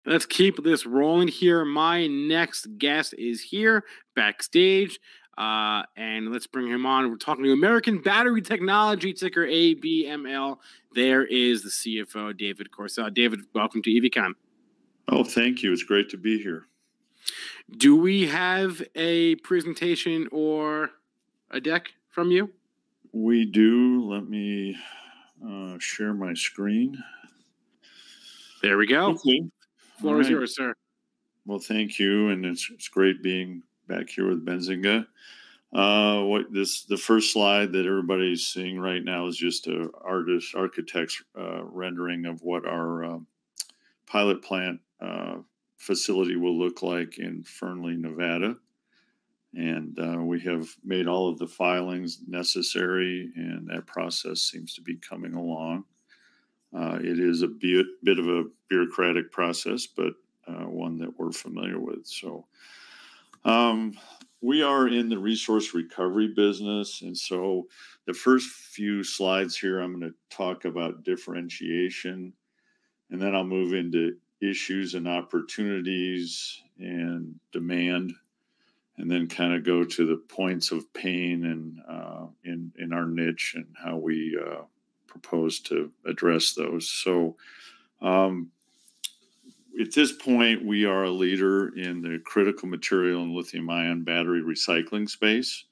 Let's keep this rolling here. My next guest is here backstage, and let's bring him on. We're talking to American Battery Technology, ticker ABML. There is the CFO, David Corsaut. David, welcome to EVCon. Oh, thank you. It's great to be here. Do we have a presentation or a deck from you? We do. Let me share my screen. There we go. Okay. Floor is yours, sir. Well, thank you, and it's great being back here with Benzinga. The first slide that everybody's seeing right now is just a architect's rendering of what our pilot plant facility will look like in Fernley, Nevada. And we have made all of the filings necessary, and that process seems to be coming along. It is a bit of a bureaucratic process, but one that we're familiar with. So we are in the resource recovery business. And so the first few slides here, I'm going to talk about differentiation, and then I'll move into issues and opportunities and demand, and then kind of go to the points of pain and in our niche and how we propose to address those. So at this point, we are a leader in the critical material and lithium-ion battery recycling space.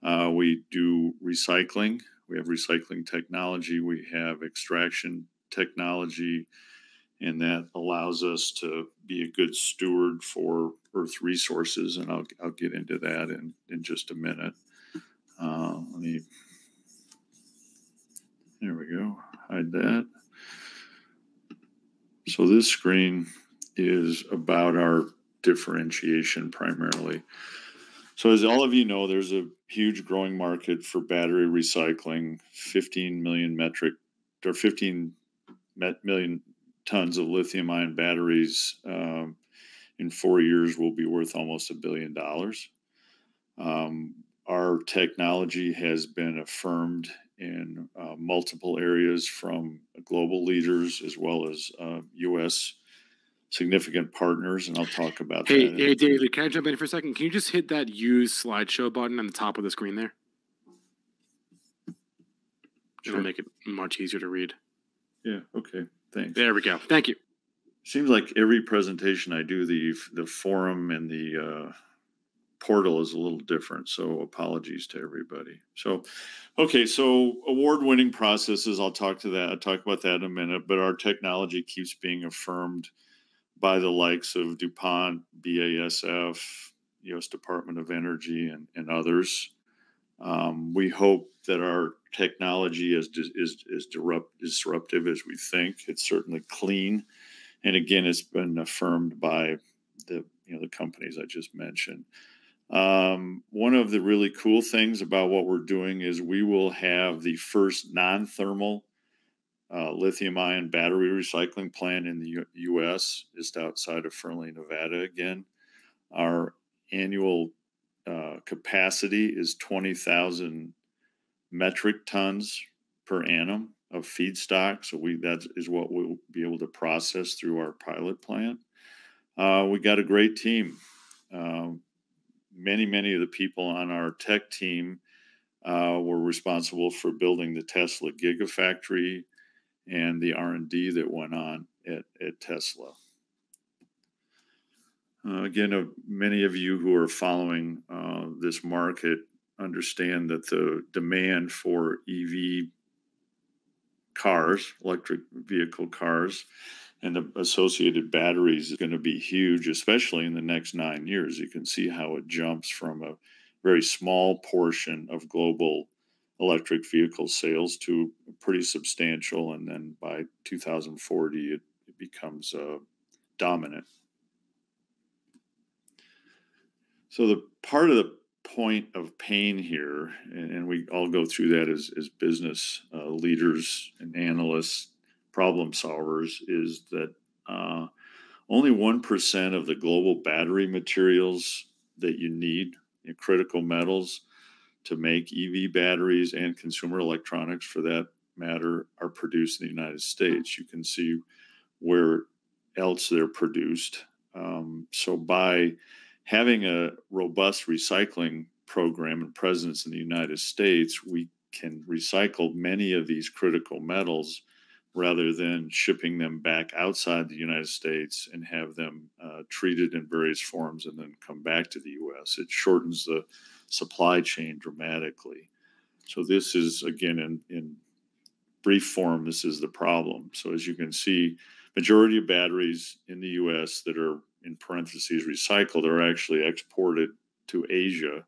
We do recycling. We have recycling technology. We have extraction technology, and that allows us to be a good steward for Earth resources, and I'll get into that in just a minute. There we go. Hide that. So this screen is about our differentiation primarily. So as all of you know, there's a huge growing market for battery recycling. 15 million tons of lithium-ion batteries in 4 years will be worth almost $1 billion. Our technology has been affirmed in multiple areas from global leaders as well as U.S. significant partners, and I'll talk about that. Hey, David, can I jump in for a second? Can you just hit that use slideshow button on the top of the screen there? Sure. It'll make it much easier to read. Yeah, okay, thanks. There we go. Thank you. Seems like every presentation I do, the forum and the portal is a little different, so apologies to everybody. So, okay, so award-winning processes, I'll talk about that in a minute, but our technology keeps being affirmed by the likes of DuPont, BASF, U.S. Department of Energy, and others. We hope that our technology is disruptive as we think. It's certainly clean, and again, it's been affirmed by the companies I just mentioned. One of the really cool things about what we're doing is we will have the first non-thermal lithium-ion battery recycling plant in the U.S., just outside of Fernley, Nevada again. Our annual capacity is 20,000 metric tons per annum of feedstock. So that is what we'll be able to process through our pilot plant. We got a great team. Many of the people on our tech team were responsible for building the Tesla Gigafactory and the R&D that went on at Tesla. Again, many of you who are following this market understand that the demand for EV cars, electric vehicle cars, and the associated batteries is going to be huge, especially in the next 9 years. You can see how it jumps from a very small portion of global electric vehicle sales to pretty substantial, and then by 2040 it becomes dominant. So the part of the point of pain here, and we all go through that as business leaders and analysts, problem solvers, is that only 1% of the global battery materials that you need, critical metals to make EV batteries and consumer electronics for that matter, are produced in the United States. You can see where else they're produced. So by having a robust recycling program and presence in the United States, we can recycle many of these critical metals rather than shipping them back outside the United States and have them treated in various forms and then come back to the U.S. It shortens the supply chain dramatically. So this is, again, in brief form, this is the problem. So as you can see, majority of batteries in the U.S. that are, in parentheses, recycled are actually exported to Asia.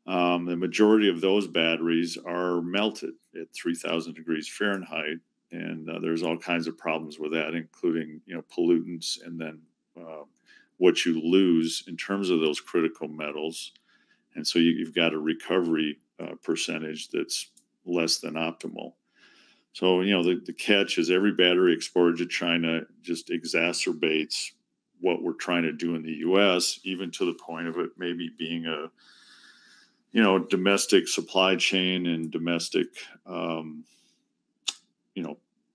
The majority of those batteries are melted at 3,000 degrees Fahrenheit, and there's all kinds of problems with that, including pollutants, and then what you lose in terms of those critical metals. And so you've got a recovery percentage that's less than optimal. So the catch is every battery exported to China just exacerbates what we're trying to do in the U.S., even to the point of it maybe being a domestic supply chain and domestic,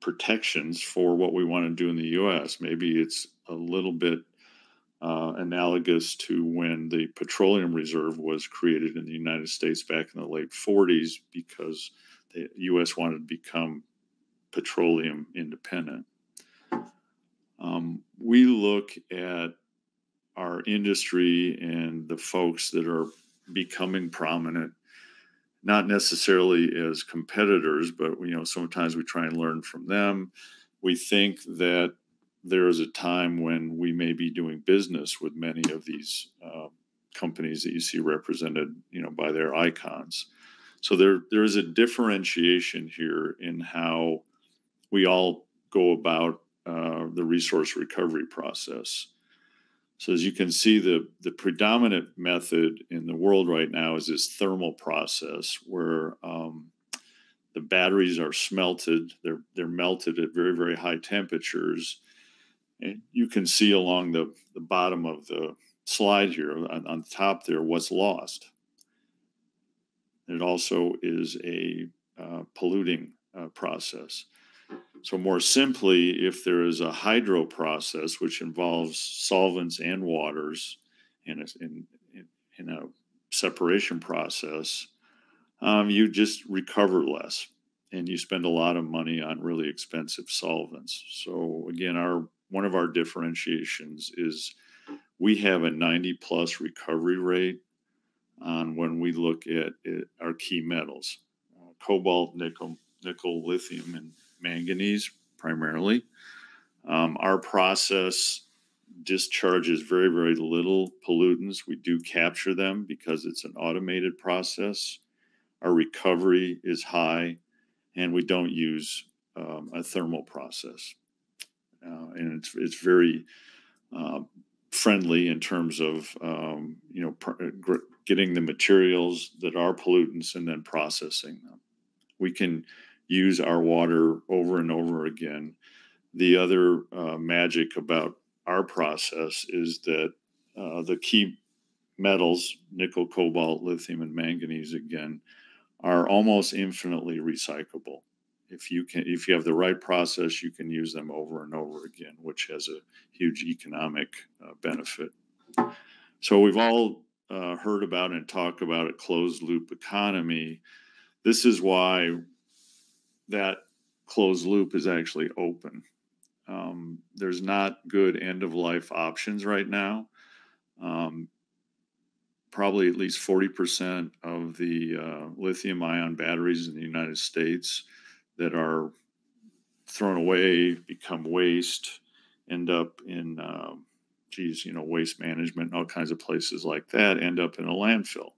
protections for what we want to do in the U.S. Maybe it's a little bit analogous to when the petroleum reserve was created in the United States back in the late 40s, because the U.S. wanted to become petroleum independent. We look at our industry and the folks that are becoming prominent, not necessarily as competitors, but sometimes we try and learn from them. We think that there is a time when we may be doing business with many of these companies that you see represented, by their icons. So there is a differentiation here in how we all go about the resource recovery process. So as you can see, the predominant method in the world right now is this thermal process, where the batteries are smelted. They're melted at very, very high temperatures. And you can see along the bottom of the slide here, on the top there, what's lost. It also is a polluting process. So more simply, if there is a hydro process, which involves solvents and waters in a separation process, you just recover less, and you spend a lot of money on really expensive solvents. So again, one of our differentiations is we have a 90+ recovery rate on when we look at our key metals, cobalt, nickel, lithium, and manganese primarily. Our process discharges very, very little pollutants. We do capture them because it's an automated process. Our recovery is high, and we don't use a thermal process. And it's very friendly in terms of getting the materials that are pollutants and then processing them. We can use our water over and over again. The other magic about our process is that the key metals, nickel, cobalt, lithium, and manganese, again, are almost infinitely recyclable. If you have the right process, you can use them over and over again, which has a huge economic benefit. So we've all heard about and talked about a closed loop economy. This is why that closed loop is actually open. There's not good end-of-life options right now. Probably at least 40% of the lithium-ion batteries in the United States that are thrown away, become waste, end up in, waste management and all kinds of places like that, end up in a landfill.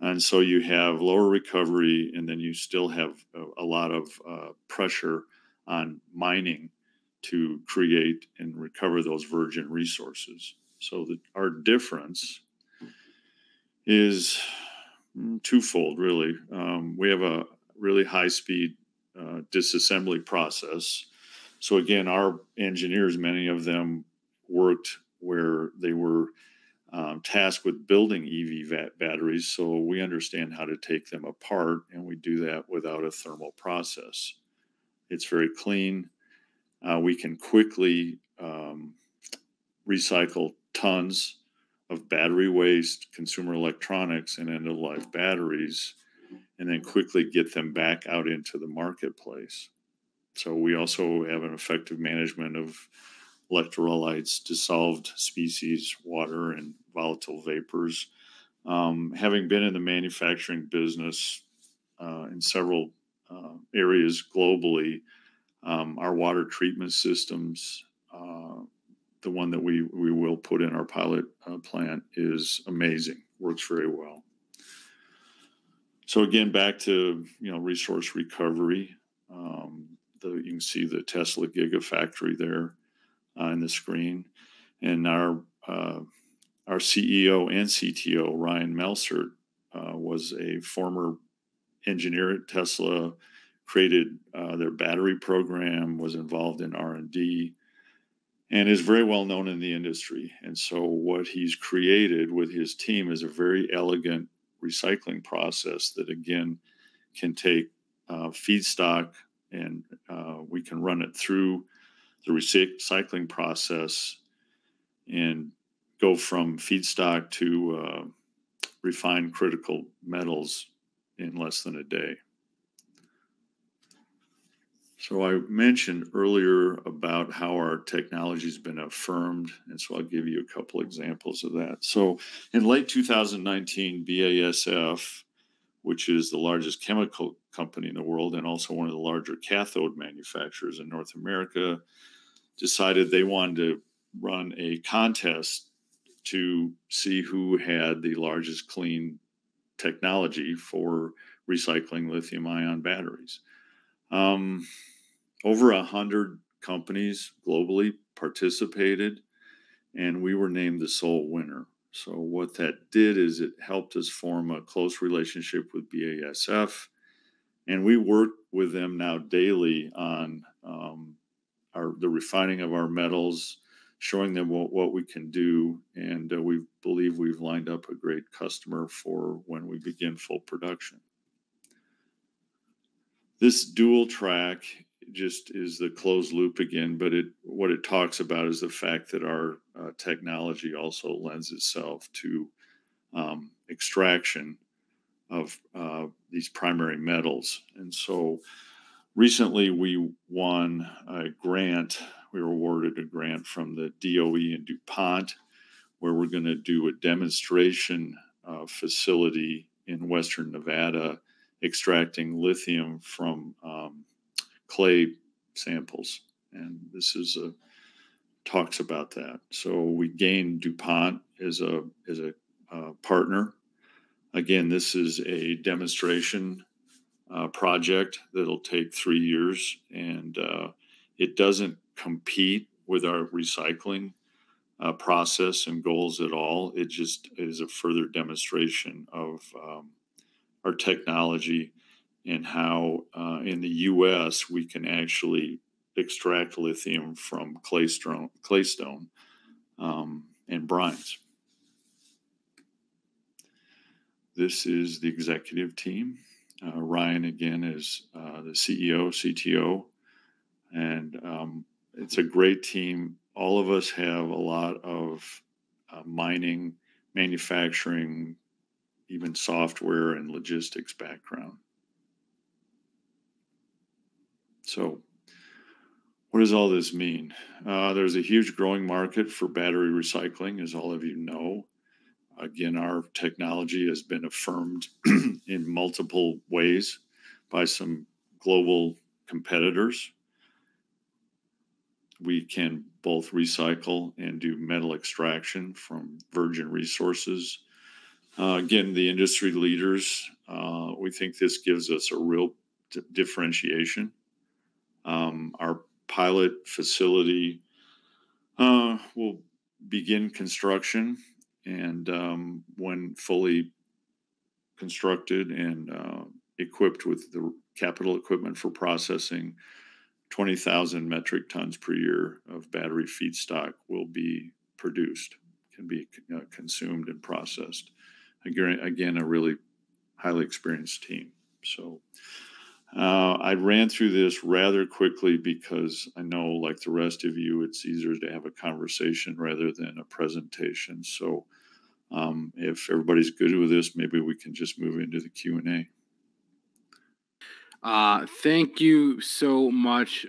And so you have lower recovery, and then you still have a lot of pressure on mining to create and recover those virgin resources. So our difference is twofold, really. We have a really high-speed disassembly process. So again, our engineers, many of them worked where they were tasked with building EV batteries, so we understand how to take them apart, and we do that without a thermal process. It's very clean. We can quickly recycle tons of battery waste, consumer electronics, and end-of-life batteries, and then quickly get them back out into the marketplace. So we also have an effective management of electrolytes, dissolved species, water, and volatile vapors. Having been in the manufacturing business in several areas globally, our water treatment systems, the one that we will put in our pilot plant, is amazing, works very well. So again, back to resource recovery. You can see the Tesla Gigafactory there on the screen, and our CEO and CTO Ryan Melsert was a former engineer at Tesla, created their battery program, was involved in R&D, and is very well known in the industry. And so what he's created with his team is a very elegant recycling process that, again, can take feedstock and we can run it through the recycling process and go from feedstock to refined critical metals in less than a day. So I mentioned earlier about how our technology has been affirmed, and so I'll give you a couple examples of that. So in late 2019, BASF, which is the largest chemical company in the world and also one of the larger cathode manufacturers in North America, decided they wanted to run a contest to see who had the largest clean technology for recycling lithium-ion batteries. Over 100 companies globally participated, and we were named the sole winner. So what that did is it helped us form a close relationship with BASF, and we work with them now daily on the refining of our metals, showing them what we can do, and we believe we've lined up a great customer for when we begin full production. This dual track just is the closed loop again, but what it talks about is the fact that our technology also lends itself to extraction of these primary metals. And so recently we won a grant. We were awarded a grant from the DOE and DuPont, where we're going to do a demonstration facility in Western Nevada, extracting lithium from clay samples. And this is talks about that. So we gained DuPont as a partner. Again, this is a demonstration project that'll take 3 years, and it doesn't compete with our recycling process and goals at all. It just is a further demonstration of our technology and how in the U.S. we can actually extract lithium from claystone and brines. This is the executive team. Ryan, again, is the CEO, CTO, and it's a great team. All of us have a lot of mining, manufacturing, even software and logistics background. So what does all this mean? There's a huge growing market for battery recycling, as all of you know. Again, our technology has been affirmed in multiple ways by some global competitors. We can both recycle and do metal extraction from virgin resources. Again, the industry leaders, we think this gives us a real differentiation. Our pilot facility will begin construction, and when fully constructed and equipped with the capital equipment for processing, 20,000 metric tons per year of battery feedstock will be produced, can be consumed and processed. Again, a really highly experienced team. So I ran through this rather quickly because I know, like the rest of you, it's easier to have a conversation rather than a presentation. So if everybody's good with this, maybe we can just move into the Q&A. Thank you so much,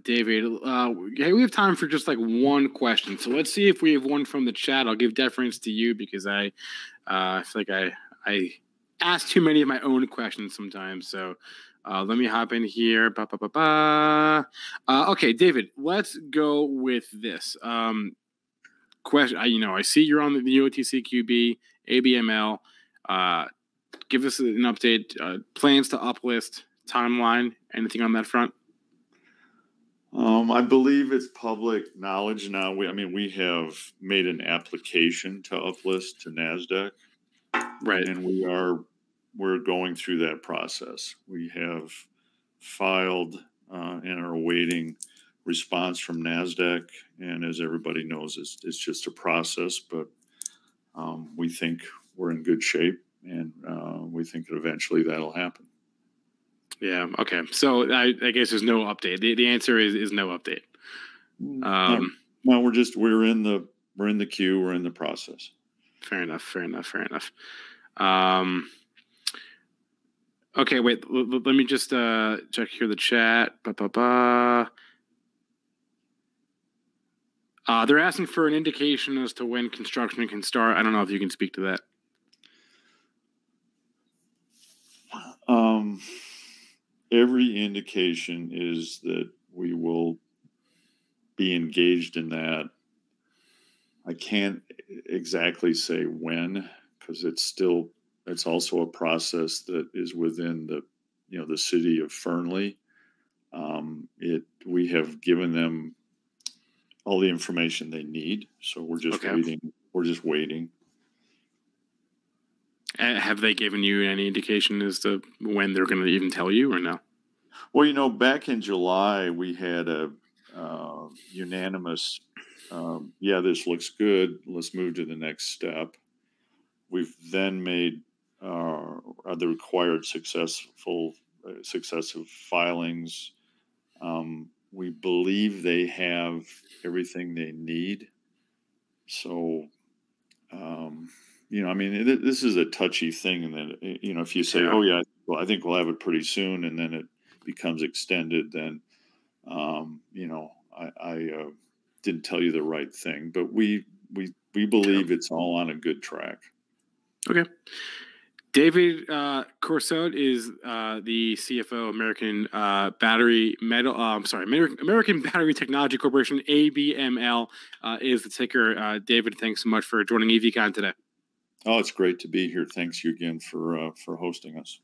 David. Hey, we have time for just like one question. So let's see if we have one from the chat. I'll give deference to you because I feel like I ask too many of my own questions sometimes. So let me hop in here. Okay, David, let's go with this question. I see you're on the OTCQB, ABML. Give us an update. Plans to uplist. Timeline, anything on that front? I believe it's public knowledge now. We have made an application to uplist to NASDAQ, right? And we're going through that process. We have filed and are awaiting response from NASDAQ. And as everybody knows, it's just a process, but we think we're in good shape, and we think that eventually that'll happen. Yeah. Okay. So I guess there's no update. The answer is no update. No, we're in the queue. We're in the process. Fair enough. Okay. Wait. Let me just check here the chat. They're asking for an indication as to when construction can start. I don't know if you can speak to that. Every indication is that we will be engaged in that. I can't exactly say when, because it's also a process that is within the city of Fernley. We have given them all the information they need, so we're just waiting. We're just waiting. Have they given you any indication as to when they're going to even tell you, or no? Well, back in July, we had a unanimous, this looks good. Let's move to the next step. We've then made the required successive filings. We believe they have everything they need. So, this is a touchy thing. And then, if you say, I think we'll have it pretty soon, and then it becomes extended, then, I didn't tell you the right thing. But we believe it's all on a good track. Okay. David Corsaut is the CFO of American American Battery Technology Corporation, ABML is the ticker. David, thanks so much for joining EVCon today. Oh, it's great to be here. Thanks you again for hosting us.